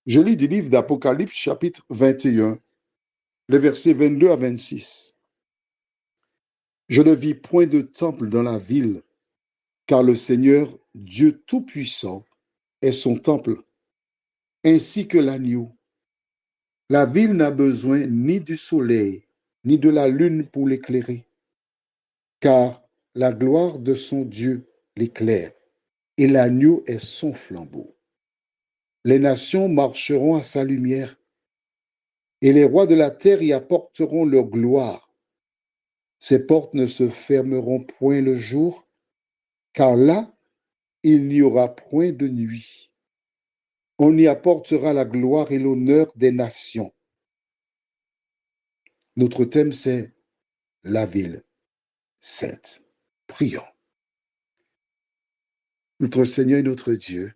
Je lis du livre d'Apocalypse, chapitre 21, les versets 22 à 26. Je ne vis point de temple dans la ville, car le Seigneur, Dieu Tout-Puissant, est son temple, ainsi que l'agneau. La ville n'a besoin ni du soleil, ni de la lune pour l'éclairer, car la gloire de son Dieu l'éclaire, et l'agneau est son flambeau. Les nations marcheront à sa lumière, et les rois de la terre y apporteront leur gloire. Ses portes ne se fermeront point le jour, car là, il n'y aura point de nuit. On y apportera la gloire et l'honneur des nations. Notre thème, c'est la ville sainte. Prions. Notre Seigneur et notre Dieu,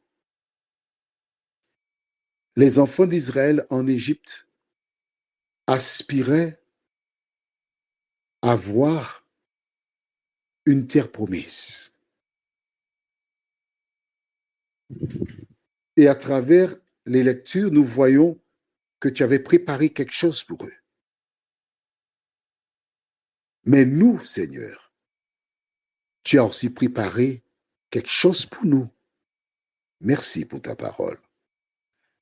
les enfants d'Israël en Égypte aspiraient à voir une terre promise. Et à travers les lectures, nous voyons que tu avais préparé quelque chose pour eux. Mais nous, Seigneur, tu as aussi préparé quelque chose pour nous. Merci pour ta parole.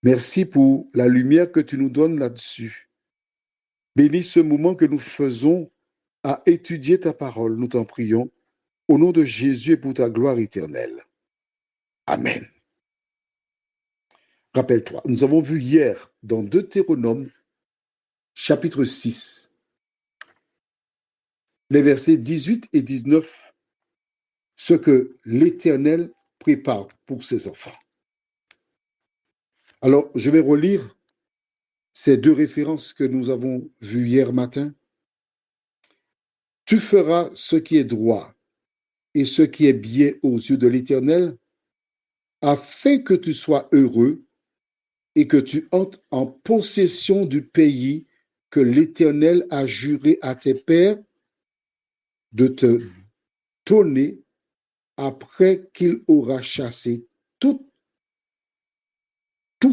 Merci pour la lumière que tu nous donnes là-dessus. Bénis ce moment que nous faisons à étudier ta parole, nous t'en prions, au nom de Jésus et pour ta gloire éternelle. Amen. Rappelle-toi, nous avons vu hier dans Deutéronome, chapitre 6, les versets 18 et 19, ce que l'Éternel prépare pour ses enfants. Alors, je vais relire ces deux références que nous avons vues hier matin. Tu feras ce qui est droit et ce qui est bien aux yeux de l'Éternel, afin que tu sois heureux et que tu entres en possession du pays que l'Éternel a juré à tes pères de te donner après qu'il aura chassé tous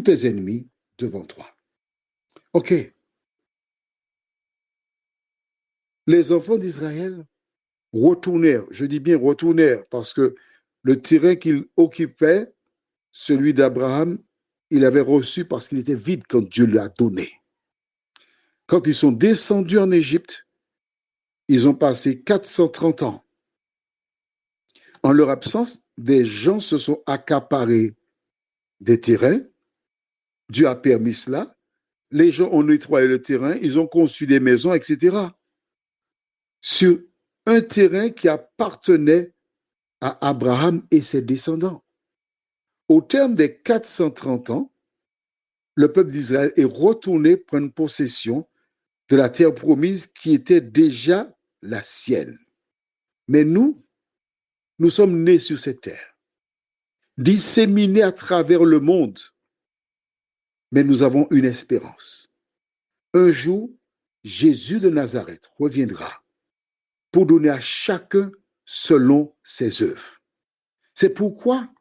tes ennemis devant toi. OK. Les enfants d'Israël retournèrent, je dis bien retournèrent, parce que le terrain qu'ils occupaient, celui d'Abraham, il avait reçu parce qu'il était vide quand Dieu l'a donné. Quand ils sont descendus en Égypte, ils ont passé 430 ans. En leur absence, des gens se sont accaparés des terrains. Dieu a permis cela. Les gens ont nettoyé le terrain, ils ont conçu des maisons, etc. Sur un terrain qui appartenait à Abraham et ses descendants. Au terme des 430 ans, le peuple d'Israël est retourné prendre possession de la terre promise qui était déjà la sienne. Mais nous sommes nés sur cette terre, disséminés à travers le monde, mais nous avons une espérance. Un jour, Jésus de Nazareth reviendra pour donner à chacun selon ses œuvres. C'est pourquoi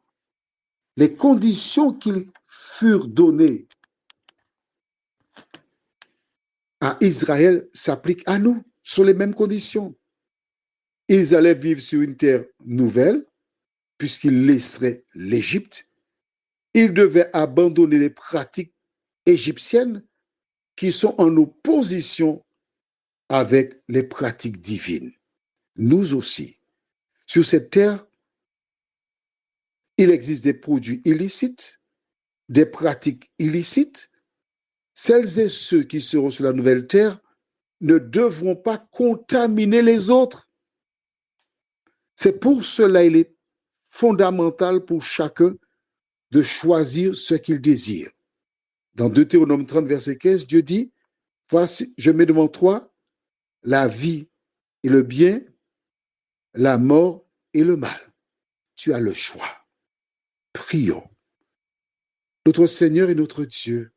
les conditions qui furent données à Israël s'appliquent à nous, sur les mêmes conditions. Ils allaient vivre sur une terre nouvelle, puisqu'ils laisseraient l'Égypte. Ils devaient abandonner les pratiques égyptiennes qui sont en opposition avec les pratiques divines. Nous aussi, sur cette terre, il existe des produits illicites, des pratiques illicites. Celles et ceux qui seront sur la nouvelle terre ne devront pas contaminer les autres. C'est pour cela qu'il est fondamental pour chacun de choisir ce qu'il désire. Dans Deutéronome 30, verset 15, Dieu dit, « Voici, je mets devant toi la vie et le bien, la mort et le mal. Tu as le choix. » Prions. Notre Seigneur et notre Dieu,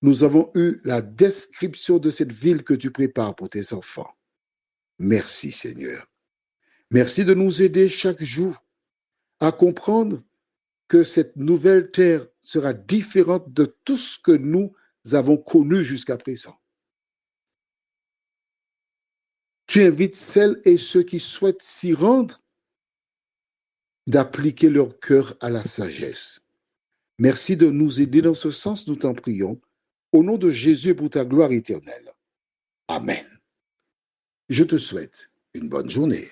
nous avons eu la description de cette ville que tu prépares pour tes enfants. Merci Seigneur. Merci de nous aider chaque jour à comprendre que cette nouvelle terre sera différente de tout ce que nous avons connu jusqu'à présent. Tu invites celles et ceux qui souhaitent s'y rendre d'appliquer leur cœur à la sagesse. Merci de nous aider dans ce sens, nous t'en prions, au nom de Jésus et pour ta gloire éternelle. Amen. Je te souhaite une bonne journée.